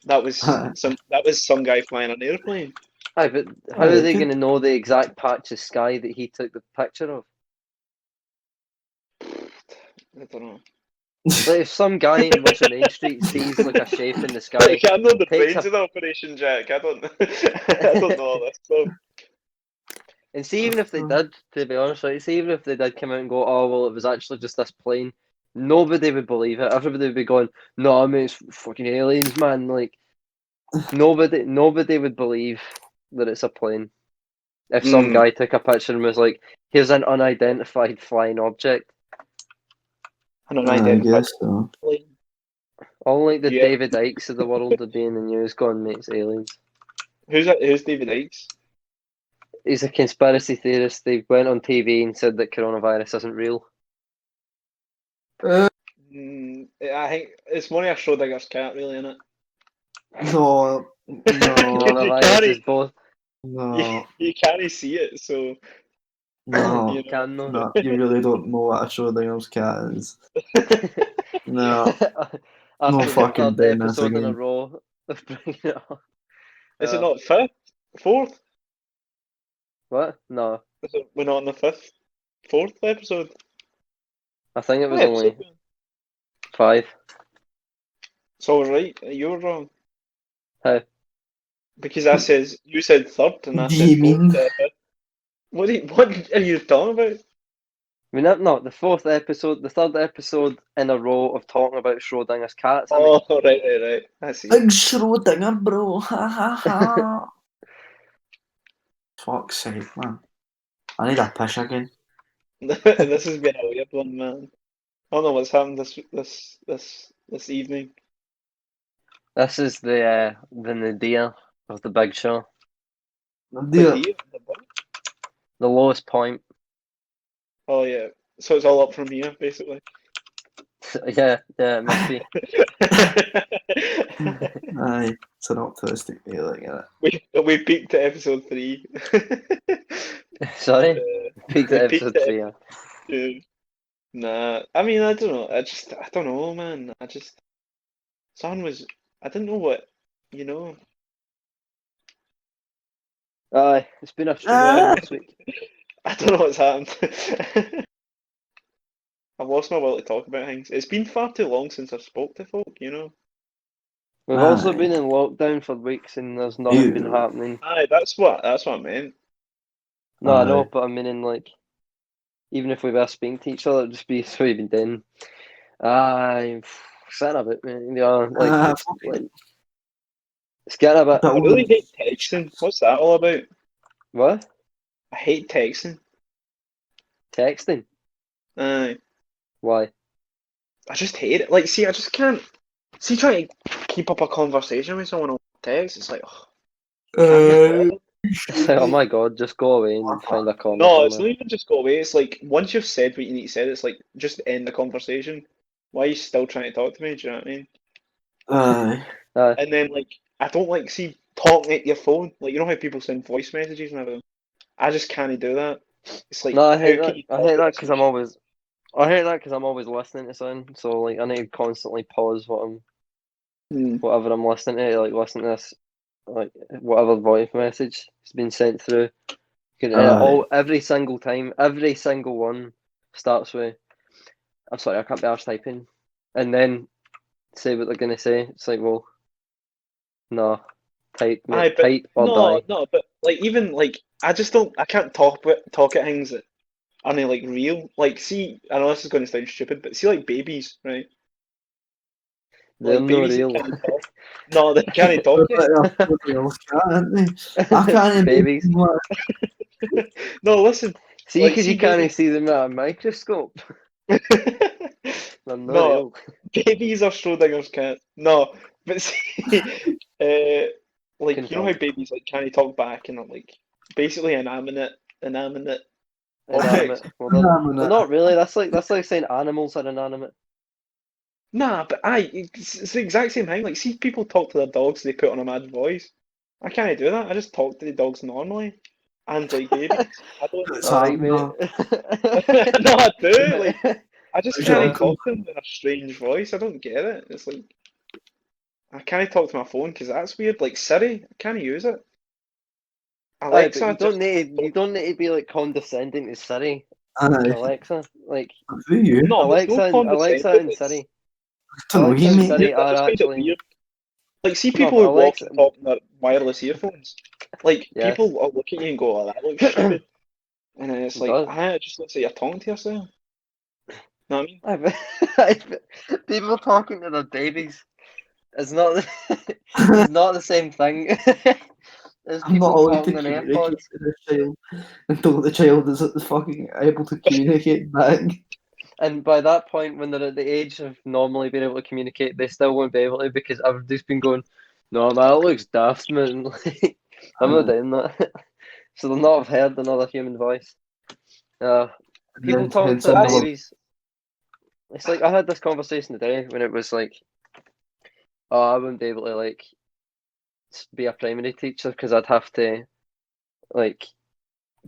that was some. That was some guy flying an airplane. Aye, but how Aye, are it they could- going to know the exact patch of sky that he took the picture of? I don't know. Like if some guy in Watching Main Street sees like a shape in the sky, Like, I'm not the takes brains a of the operation, Jack. I don't. I don't know all this stuff. and see even if they did, to be honest, right, see even if they did come out and go, oh well, it was actually just this plane, nobody would believe it. Everybody would be going, no, I mean it's fucking aliens, man. Like nobody would believe that it's a plane. If some Mm. guy took a picture and was like, here's an unidentified flying object. An I unidentified guess so. plane. All like the Yeah. David Ikes of the world would be in the news going, mate, it's aliens. Who's that? Who's David Ikes? He's a conspiracy theorist. They went on TV and said that coronavirus isn't real. Uh, I think it's more a Schrodinger's cat, really, isn't it? no, no, Coronavirus is both. no, You can't see it, so no, you Can no. no. You really don't know what a Schrodinger's cat is. No, I no think the fucking third doing this episode in a again. row of bringing it up. Is it not fifth, fourth? What? No, We're not on the fifth, fourth episode. I think it was What only episode? 5. So I was right. You were wrong How? because I says you said third and I Do said you fourth. mean? Fifth. What are you talking about? I mean, no, the fourth episode, the third episode in a row of talking about Schrodinger's cats. I mean, Oh, right. I see. Big Schrodinger, bro. Ha ha ha. Fuck's sake, man. I need a piss again. This has been a weird one, man. I don't know what's happened this evening. this is the nadir of the big show, Dear. The what? the lowest point. Oh yeah. So it's all up from here, basically. Yeah, it must be. Aye, it's an optimistic feeling, innit? we peaked at episode 3. Sorry, peaked we at peaked episode at 3. Yeah. 2. Nah, I mean I don't know. I don't know, man. Someone was I didn't know what you know. Aye, it's been a strange Ah! one this week. I don't know what's happened. I've lost my will to talk about things. It's been far too long since I've spoke to folk, you know. We've also Aye. been in lockdown for weeks and there's nothing been You. happening. Aye, that's what I meant. No, I know, Aye. but I mean, in like, even if we were speaking to each other, it'd just be so even then. Aye, sitting a bit, man. Yeah, like, it's getting a bit. I really hate texting. What's that all about? What? I hate texting. Texting? Aye. Why? I just hate it. Like, see, I just can't. See, trying to keep up a conversation with someone on text, it's like, oh, It's like, oh my god, just go away and find a corner no, it's not somewhere. even just go away. It's like once you've said what you need to say, it's like just end the conversation. Why are you still trying to talk to me? Do you know what I mean? Aye. Aye. And then like, I don't like see talking at your phone. Like you know how people send voice messages and everything. I just can't do that. It's like No, I how hate can that. you I talk hate to that because I'm someone? always. I hate that because I'm always listening to something. So like, I need to constantly pause whatever I'm listening to. Like, listen to this, like whatever voice message has been sent through. Aye. Every single time, every single one starts with, "I'm sorry, I can't be arsed typing," and then say what they're gonna say. It's like, well, no, type, Aye, mate, but type or die. no, but like even like I just don't. I can't talk at things that aren't like real. Like, see, I know this is going to sound stupid, but see, like babies, right? They're like no babies that real. can't talk. No, they can't talk They're yet. like a real cat, aren't they? I can't even Babies. No, listen. See, Like, because you see, can't babies. see them at a microscope. They're no No, real. babies are Schrodinger's cat. No, but see, like you know how Confirmed. babies like can't talk back and are like basically inanimate objects. Inanimate. Well, they're not really. That's like saying animals are inanimate. Nah, but it's the exact same thing. Like, see, people talk to their dogs, they put on a mad voice. I can't do that. I just talk to the dogs normally, and like babies. I don't. It's Alright, hard, mate. no. No, I do. Like, I just It's can't your talk to them in a strange voice. I don't get it. It's like I can't talk to my phone because that's weird. Like Siri, I can't use it. Aye, but Alexa, you don't need to be like condescending to Siri and Aye. Alexa. Like Who you? no, there's no Alexa condescending. and Siri. Don't know Alexa you, and mate. Siri I are just find it actually weird. Like, see no, people but who walk Alexa. and talk in their wireless earphones. Like, Yes. people will look at you and go, "Oh, that looks stupid," and then it's It like, does. it just looks like you're talking to yourself. Know what I mean? People talking to their babies is not it's not the same thing as I'm not people allowed to talking on communicate AirPods. with this child until the child is fucking able to communicate back. And by that point, when they're at the age of normally being able to communicate, they still won't be able to because everybody's been going, no, man, that looks daft, man. Like, I'm not doing that. So they'll not have heard another human voice. People talk Hence to their That's- another. babies. It's like I had this conversation today when it was like, oh, I wouldn't be able to like be a primary teacher because I'd have to like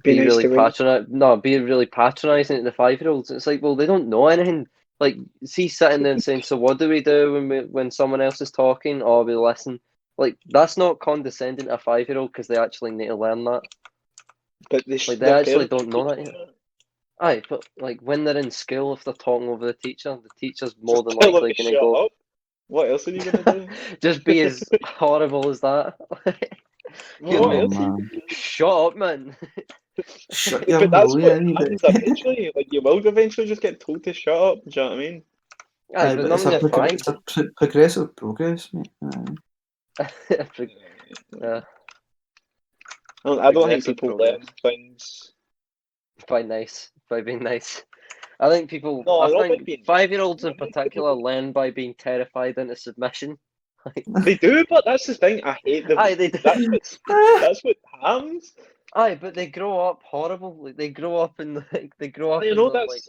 Be be nice really to me. be really patronising to the 5-year-olds. It's like, well, they don't know anything. Like, see, sitting there and saying, so what do we do when someone else is talking? Or we listen. Like, that's not condescending to a 5-year-old because they actually need to learn that. But Like, they their actually parents don't know that teach yet. them Aye, but like when they're in school, if they're talking over the teacher's more Just than tell them likely to going to shut go, up. What else are you gonna do? just be as horrible as that. Well, what Oh else? man, Shut up, man. shut your But that's hole, what yeah, you happens bit. eventually. Like, you will eventually just get told to shut up. Do you know what I mean? Aye, Aye, but but not it's when a, you're five. it's a progressive progress, mate. Aye. I don't think Progressive people progress. learn things. By nice, by being nice. I think No, I not by think being nice. 5-year-olds in particular learn by being terrified into submission. They do, but that's the thing. I hate them. Aye, they do. That's what happens. Aye, but they grow up horrible. Like they grow up in like they grow up You and know, they're like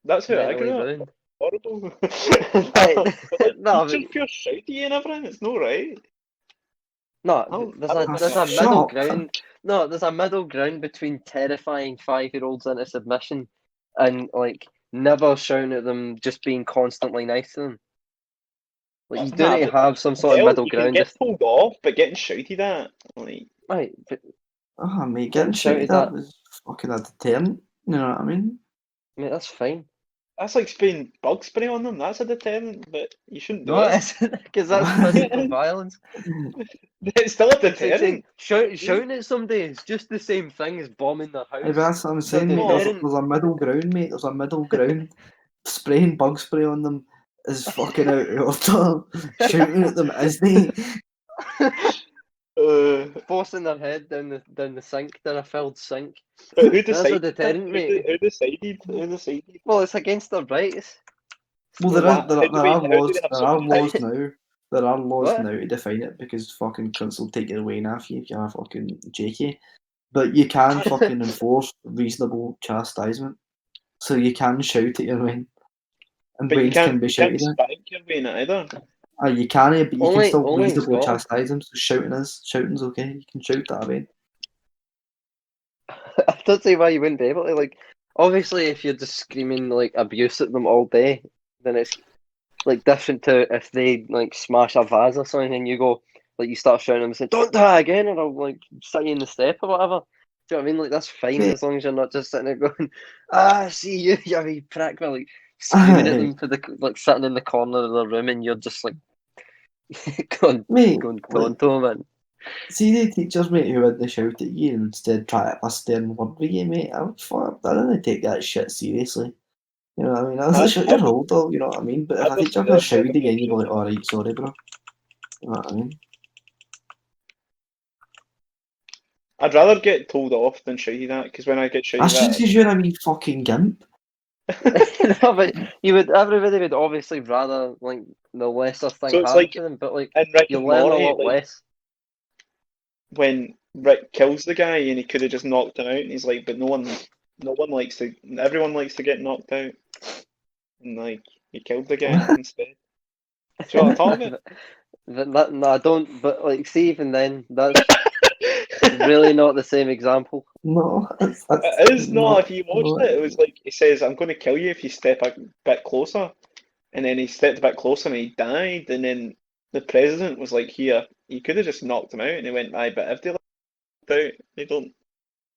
that's how I mentally grew up. ruined. Horrible. Aye, But like, no, teachers pure shouty and everything. It's no right. no. I don't There's a Shut middle up. ground. No, there's a middle ground between terrifying 5-year-olds into submission and like never shouting at them, just being constantly nice to them. Like you do Nah, need to but have some sort of hell, middle you can ground. get told off, but getting shouted at, like, Right, but Oh, mate, getting getting shouted shouted at, at was fucking a deterrent. You know what I mean? mate, that's fine. that's like spraying bug spray on them. That's a deterrent, but you shouldn't do No, it. it isn't, because that's physical violence. It's still a It's like saying deterrent. shouting at somebody is just the same thing as bombing their Aye, house. but that's what I'm It's a saying, mate. There's deterrent. a middle ground, mate. There's a middle ground. Spraying bug spray on them is fucking out of order. Shouting at them isn't. Forcing their head down the sink, down a filled sink. But who That's a decided that? deterrent, mate. Who decided? Who decided? Well, it's against their rights. Well, Well, there how do are how do laws. they have There so are many laws rights? now. There are laws What? now to define it because fucking cunts will take it away now if you're a fucking jakey. But you can fucking enforce reasonable chastisement. So you can shout at your wing. And But wings can be you can't shouted at. spank your way in it either. You can, but you can Only still in reasonably Scotland. chastise them. So shouting's okay. You can shout that way. I don't see why you wouldn't be able to. Like, obviously, if you're just screaming like abuse at them all day, then it's like different to if they like smash a vase or something and you go like you start shouting at them and saying, "Don't do that again," or I'll like sit you in the step or whatever. Do you know what I mean? Like that's fine Mate. as long as you're not just sitting there going, see you, you wee prick," but like screaming at them for the like sitting in the corner of the room and you're just like going Mate, tonto, man. see the teachers, mate, who had to shout at you and instead try to have a stern word with you, mate. I don't take that shit seriously. You know what I mean? You're older, you know what I mean? But if a teacher ever shouted again, you'd be like, alright, sorry, bro. You know what I mean? I'd rather get told off than shouted at, because when I get shouted That's just at, because you're a wee fucking gimp. No, but everybody would obviously rather like the lesser thing so it's happen like to them, but like in Rick you and learn a Morty, lot like less. when Rick kills the guy and he could have just knocked him out, and he's like, but no one likes to, everyone likes to get knocked out, and like he killed the guy instead. Do you know what I'm talking about? No, I don't. But like, see, even then, that's really not the same example. No, that's It is not. not. If you watched it, it was like he says, "I'm going to kill you if you step a bit closer," and then he stepped a bit closer and he died. And then the president was like, "Here, you could have just knocked him out," and he went, "Aye, but if they knocked out, they don't.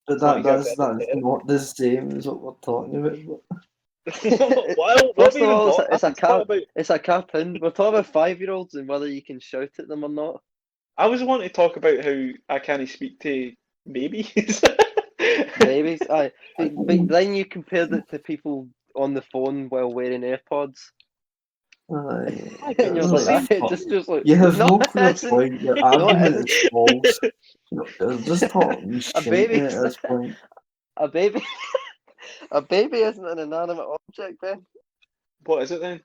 But It's not like you're that's not the same as what we're talking about. What are First we of even all, talking? it's I a was talking car. about. It's a cartoon. We're talking about 5-year-olds and whether you can shout at them or not. I was wanting to talk about how I can't speak to babies. Babies, aye. But But, then you compared it to people on the phone while wearing AirPods, Aye, but and it's you're the like, same. it just feels like you have no, no it clear isn't. point. Your No, it argument isn't. is false. They're just talking A shit baby, at this point. a baby, a baby isn't an inanimate object. Then, What is it then?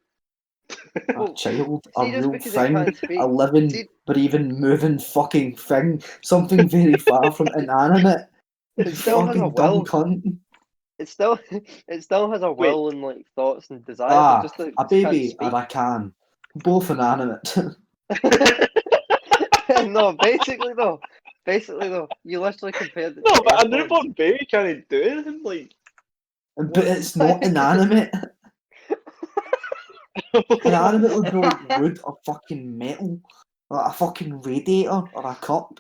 A well, child, a see, just real because it thing, can't a speak, living, see, breathing, moving fucking thing. Something very far from inanimate. it You still has a fucking dumb will. cunt. It still, it still has a Wait, will and like thoughts and desires. It Ah, just it a can't baby and speak. a can. Both inanimate. No, basically though, you literally compared it no, to but a AirPods. newborn baby can't do anything. Like, But what? it's not inanimate. Inanimate would be like wood or fucking metal. Like a fucking radiator or a cup.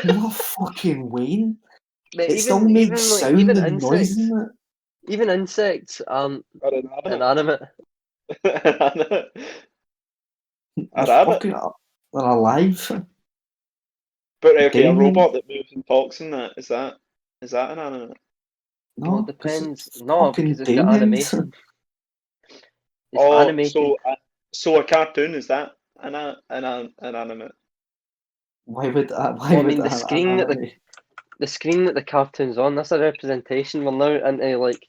Not a fucking Wayne. But It still even makes even like even sound and noise insects, in it. even insects aren't Or an rabbit. inanimate. A They're rabbit. fucking they're alive. But right, okay, a Damien. robot that moves and talks and that, is that an animal? Well, it No, because depends. it's No, fucking because it's got Damien. animation. It's Oh, animated. so a cartoon, is that an animate? Why would that? Why Well, I would mean, that have an anime? the screen that the cartoon's on, that's a representation. We're now into like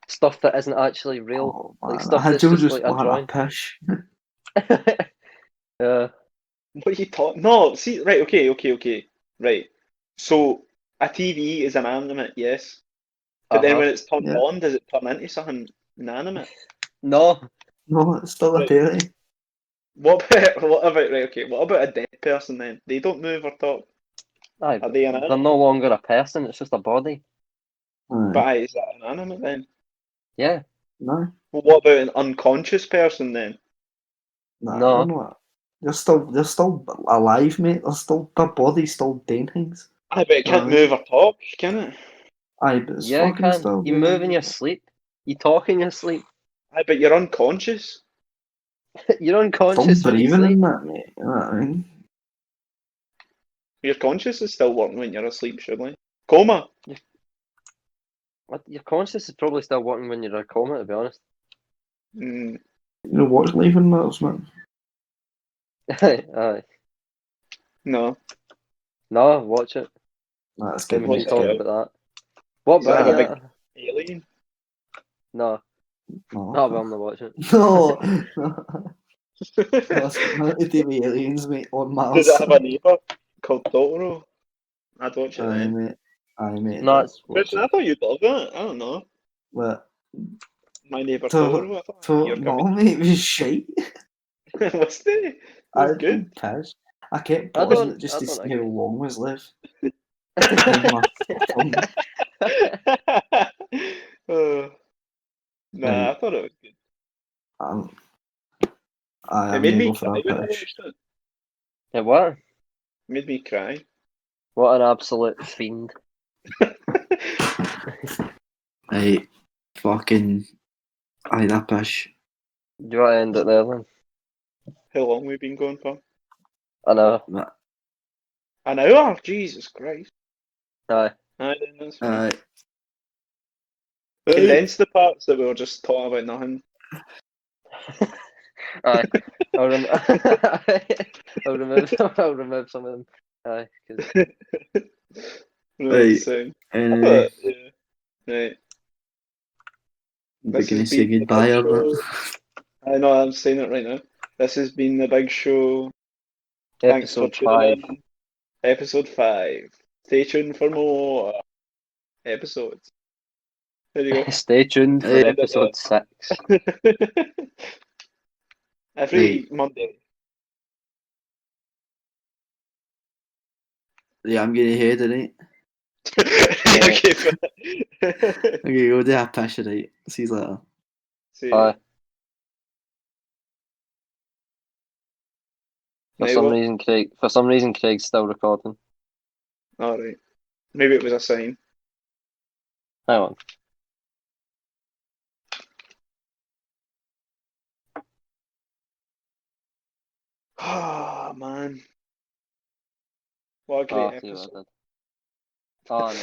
stuff that isn't actually real, Oh like man, stuff I that's do just just like a want a drawing. pish. Yeah. What are you talking? No, see, right, okay, right. So a TV is an animate, yes, but then Uh-huh. when it's turned Yeah. on, does it turn into something inanimate? No. No, it's still a Right. daily. What about right? Okay, what about a dead person then? They don't move or talk. Aye, Are but they an they're animate? no longer a person, it's just a body. But Aye. aye, is that an animate then? Yeah. No, Well, what about an unconscious person then? nah, they're No. not. They're still alive, mate. Their body's still doing things. I bet it You know can't what I mean? move or talk, can it? Aye, but it's Yeah, it fucking can. still You move in your doing. sleep. You talk in your sleep. I bet you're unconscious. You're Still unconscious when you breathing sleep. in that, mate. You know what I mean? Your conscious is still working when you're asleep, surely. Coma. Your conscious is probably still working when you're in a coma, to be honest. Mm, You know what's leaving matters, man. Aye. no. No, watch it. That's Then good, we can What's mate. it talk Good. about? about that. What Does it about have a Uh, big yeah? alien? No. no. No, but I'm not watching it. No, no. That's got nothing to do with aliens, mate, on Does it Mars. have a neighbour called Totoro? I'd watch it Aye, then. mate. Aye, mate, it No, does. Watch Christian, it. I thought you'd love it. I don't know. But My neighbour to, Totoro, I thought to you're no, coming. mate, it was shite. Was it? It I was good. didn't piss. I kept I pausing don't. it just I to don't see how agree. long was left. Then my thumb. Oh, nah, I Right. thought it was good. I'm, It I'm made gonna me go for cry a when I pish. watched it. Yeah, what? It made me cry. What an absolute fiend. Right. Fucking. Aye, that pish. Do you want to end it there then? How long we've been going for? I know. An hour? Jesus Christ. Aye. Aye, then that's fine. Aye. condense the parts that we were just talking about nothing. Aye, I'll remove some of them. Aye, 'cause Right, Right. so Anyway, yeah, right. we're This gonna has say been the goodbye big or not? show. I know I'm saying it right now. This has been the big show. Thanks for episode 5. tuning in. Episode 5. Stay tuned for more episodes. There you Stay tuned for Hey. episode 6. go. Every Right. Monday. Yeah, I'm getting head, right? Okay, but Okay, go do a piss, right? See you later. see, Aye. For now some what? reason, Craig's still recording. All right. Maybe it was a sign. Hang on. Oh man, what a Oh, great I see what I episode. did. Oh, no.